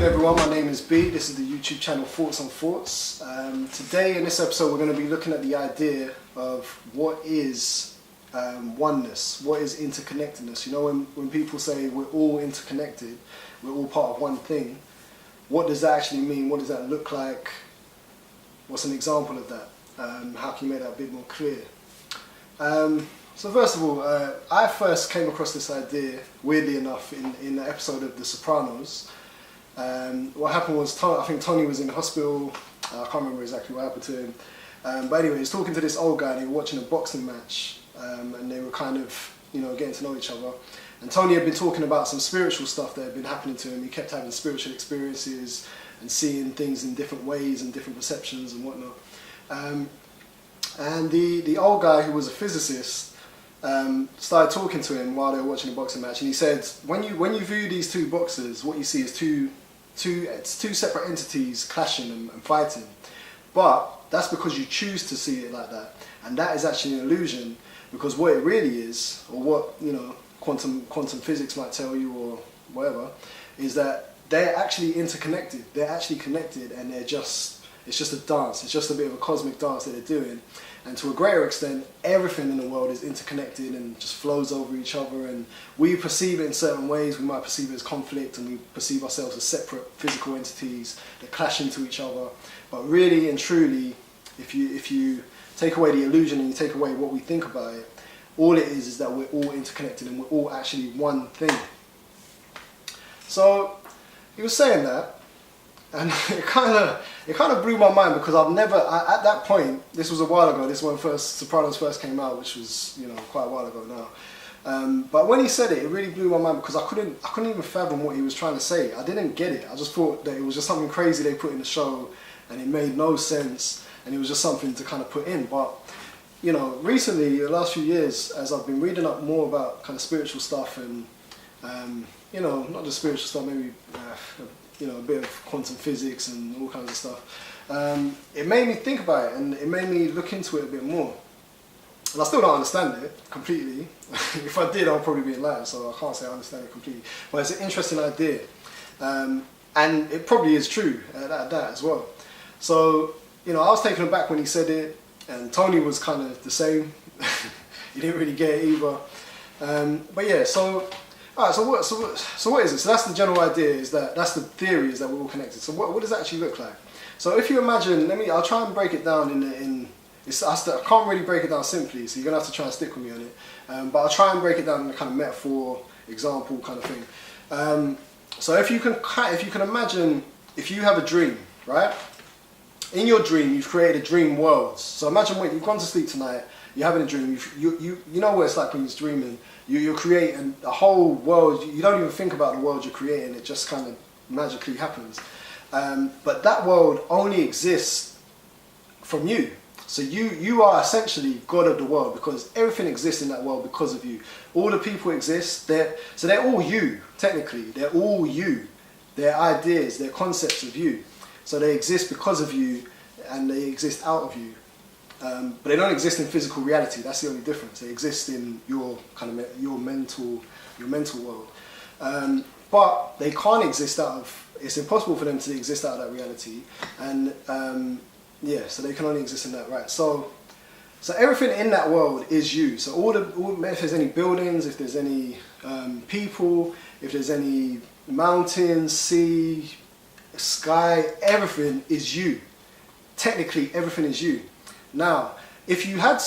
Everyone, my name is B. This is the YouTube channel Thoughts on Thoughts. Today in this episode we're going to be looking at the idea of what is oneness, what is interconnectedness. You know, when people say we're all interconnected, we're all part of one thing, what does that actually mean? What does that look like? What's an example of that? How can you make that a bit more clear? So first of all, I first came across this idea, weirdly enough, in an episode of The Sopranos. What happened was, I think Tony was in the hospital. I can't remember exactly what happened to him. But anyway, he was talking to this old guy and they were watching a boxing match. And they were kind of, getting to know each other. And Tony had been talking about some spiritual stuff that had been happening to him. He kept having spiritual experiences and seeing things in different ways and different perceptions and whatnot. And the old guy, who was a physicist, started talking to him while they were watching a boxing match, and he said, when you view these two boxers, what you see is two separate entities clashing and fighting. But that's because you choose to see it like that, and that is actually an illusion, because what it really is, or what quantum physics might tell you, or whatever, is that they're actually interconnected. They're actually connected, and it's just a dance. It's just a bit of a cosmic dance that they're doing. And to a greater extent, everything in the world is interconnected and just flows over each other. And we perceive it in certain ways. We might perceive it as conflict, and we perceive ourselves as separate physical entities that clash into each other. But really and truly, if you take away the illusion and you take away what we think about it, all it is that we're all interconnected and we're all actually one thing. So he was saying that. And it kind of blew my mind, because I've never, at that point, this was a while ago, this is when Sopranos first came out, which was, quite a while ago now. But when he said it, it really blew my mind, because I couldn't even fathom what he was trying to say. I didn't get it. I just thought that it was just something crazy they put in the show, and it made no sense, and it was just something to kind of put in. But, recently, the last few years, as I've been reading up more about kind of spiritual stuff, and, not just spiritual stuff, maybe, a bit of quantum physics and all kinds of stuff. It made me think about it, and it made me look into it a bit more. And I still don't understand it completely. If I did, I'll probably be enlightened, so I can't say I understand it completely. But it's an interesting idea. And it probably is true at that as well. So, I was taken aback when he said it, and Tony was kind of the same. He didn't really get it either. But yeah, so... Alright, so what is it? So that's the general idea, that's the theory, is that we're all connected. So what does that actually look like? So if you imagine, I'll try and break it down I can't really break it down simply, so you're going to have to try and stick with me on it. But I'll try and break it down in a kind of metaphor, example kind of thing. So if you can imagine, if you have a dream, right? In your dream, you've created a dream world. So imagine when you've gone to sleep tonight, you're having a dream, you know what it's like when you're dreaming. You're creating a whole world. You don't even think about the world you're creating. It just kind of magically happens. But that world only exists from you. So you are essentially God of the world, because everything exists in that world because of you. All the people exist. They're all you, technically. They're all you. They're ideas, they're concepts of you. So they exist because of you, and they exist out of you. But they don't exist in physical reality. That's the only difference. They exist in your your mental world. But they can't exist it's impossible for them to exist out of that reality. And so they can only exist in that, right? So everything in that world is you. So if there's any buildings, if there's any people, if there's any mountains, sea, sky, everything is you. Technically, everything is you. Now, if you had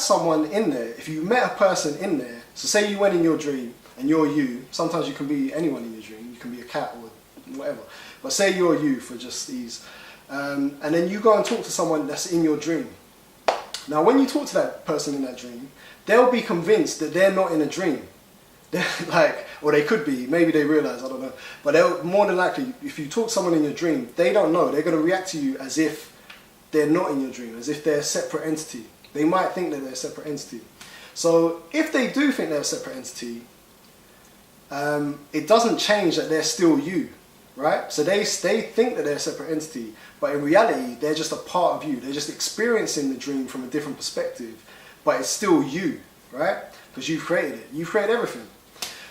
someone in there, if you met a person in there, so say you went in your dream and you're you, sometimes you can be anyone in your dream, you can be a cat or whatever, but say you're you for just ease, and then you go and talk to someone that's in your dream. Now, when you talk to that person in that dream, they'll be convinced that they're not in a dream. They're or they could be, maybe they realize, I don't know, but they'll more than likely, if you talk to someone in your dream, they don't know, they're going to react to you as if they're not in your dream, as if they're a separate entity. They might think that they're a separate entity. So if they do think they're a separate entity, it doesn't change that they're still you, right? So they think that they're a separate entity, but in reality, they're just a part of you. They're just experiencing the dream from a different perspective, but it's still you, right? Because you've created it. You've created everything.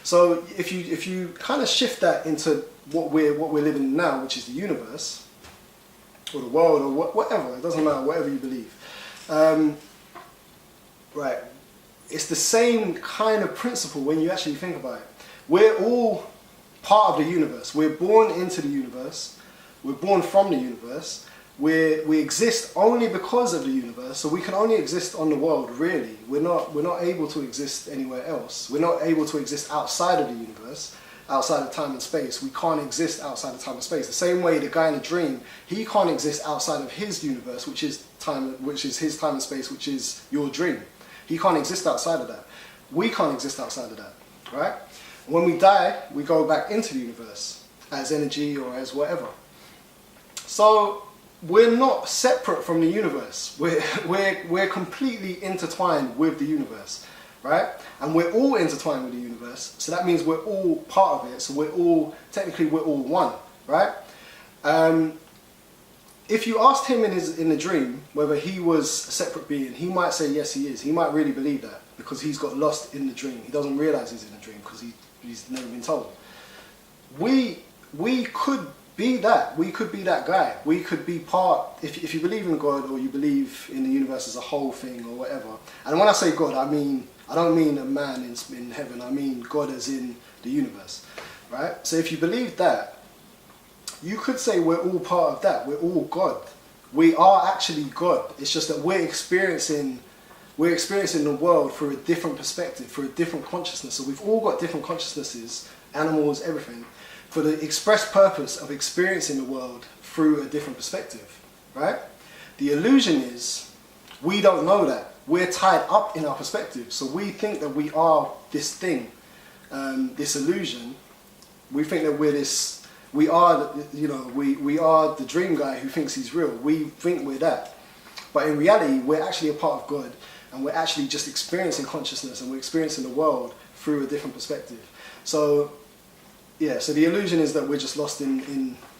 So if you kind of shift that into what we're living in now, which is the universe, or the world, or whatever, it doesn't matter, whatever you believe. Right, it's the same kind of principle when you actually think about it. We're all part of the universe. We're born into the universe. We're born from the universe. We exist only because of the universe, so we can only exist on the world, really. We're not able to exist anywhere else. We're not able to exist outside of the universe, outside of time and space. We can't exist outside of time and space. The same way the guy in the dream, he can't exist outside of his universe, which is his time and space, which is your dream. He can't exist outside of that. We can't exist outside of that, right? When we die, we go back into the universe as energy or as whatever. So we're not separate from the universe. We're completely intertwined with the universe, right? And we're all intertwined with the universe. So that means we're all part of it. So we're all one, right? If you asked him in the dream whether he was a separate being, he might say yes, he is. He might really believe that because he's got lost in the dream. He doesn't realize he's in a dream because he's never been told. We could be that. We could be that guy. We could be part, if you believe in God or you believe in the universe as a whole thing or whatever. And when I say God, I don't mean a man in heaven. I mean God as in the universe, right? So if you believe that, you could say we're all part of that. We're all God. We are actually God. It's just that we're experiencing the world through a different perspective, through a different consciousness. So we've all got different consciousnesses, animals, everything, for the express purpose of experiencing the world through a different perspective, right? The illusion is we don't know that. We're tied up in our perspective. So we think that we are this thing, this illusion. We think that we are the dream guy who thinks he's real. We think we're that. But in reality, we're actually a part of God, and we're actually just experiencing consciousness, and we're experiencing the world through a different perspective. So yeah, so the illusion is that we're just lost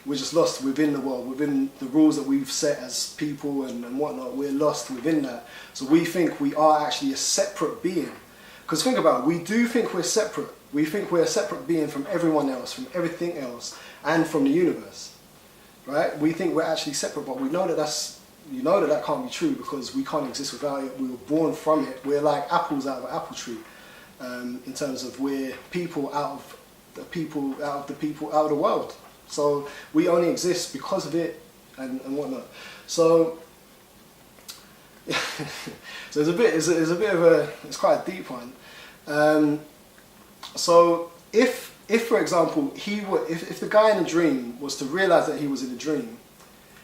we're just lost within the world, within the rules that we've set as people and whatnot. We're lost within that. So we think we are actually a separate being. Because think about it, we do think we're separate. We think we're a separate being from everyone else, from everything else, and from the universe, right? We think we're actually separate, but we know that that can't be true because we can't exist without it. We were born from it. We're like apples out of an apple tree, in terms of we're people out of the world. So we only exist because of it and whatnot. So so it's quite a deep one. So if for example if the guy in the dream was to realize that he was in a dream,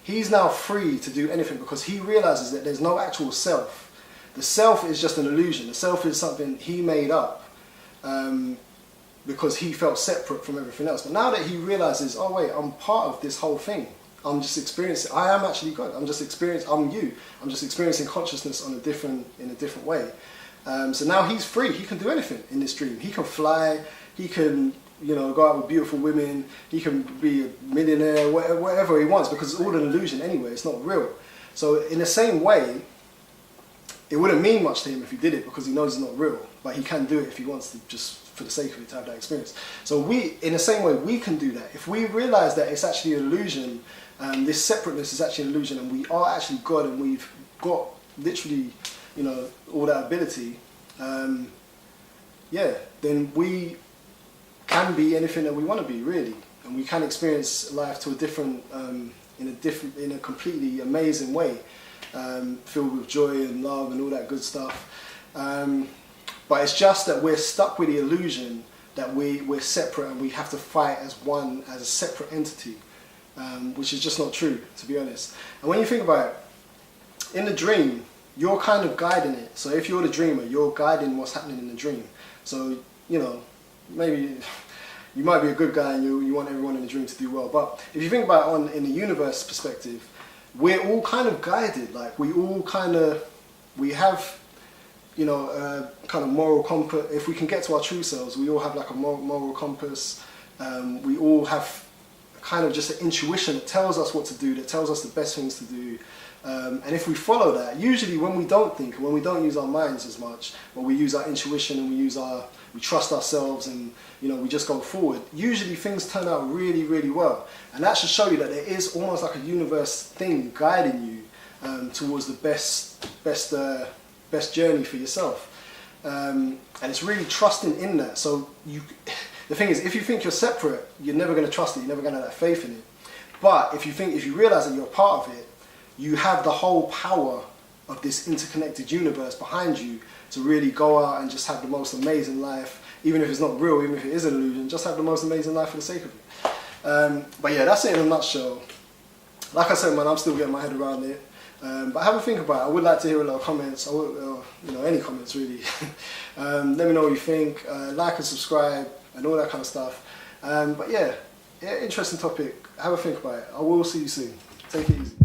he's now free to do anything because he realizes that there's no actual self. The self is just an illusion. The self is something he made up because he felt separate from everything else. But now that he realizes, oh wait, I'm part of this whole thing. I'm just experiencing. I am actually God. I'm just experiencing consciousness in a different way. So now he's free. He can do anything in this dream. He can fly. He can, go out with beautiful women. He can be a millionaire, whatever he wants, because it's all an illusion anyway. It's not real. So in the same way, it wouldn't mean much to him if he did it because he knows it's not real. But he can do it if he wants to, just for the sake of it, to have that experience. So in the same way, we can do that. If we realize that it's actually an illusion, this separateness is actually an illusion, and we are actually God, and we've got literally, all that ability, then we can be anything that we want to be, really, and we can experience life to a different, in a completely amazing way, filled with joy and love and all that good stuff. But it's just that we're stuck with the illusion that we're separate and we have to fight as one, as a separate entity, which is just not true, to be honest. And when you think about it, in the dream, you're kind of guiding it. So if you're the dreamer, you're guiding what's happening in the dream. So, maybe you might be a good guy and you want everyone in the dream to do well. But if you think about it in the universe perspective, we're all kind of guided. Like we have, kind of moral compass. If we can get to our true selves, we all have like a moral compass. We all have kind of just an intuition that tells us what to do, that tells us the best things to do. And if we follow that, usually when we don't think, when we don't use our minds as much, when we use our intuition and we we trust ourselves, and you know, we just go forward, usually things turn out really, really well. And that should show you that there is almost like a universe thing guiding you towards the best journey for yourself. And it's really trusting in that. So the thing is, if you think you're separate, you're never going to trust it. You're never going to have that faith in it. But if you realize that you're a part of it, you have the whole power of this interconnected universe behind you to really go out and just have the most amazing life, even if it's not real, even if it is an illusion. Just have the most amazing life for the sake of it. But yeah, that's it in a nutshell. Like I said, man, I'm still getting my head around it. But have a think about it. I would like to hear a lot of comments, you know, any comments really. Let me know what you think. Like and subscribe and all that kind of stuff. But yeah, interesting topic. Have a think about it. I will see you soon. Take it easy.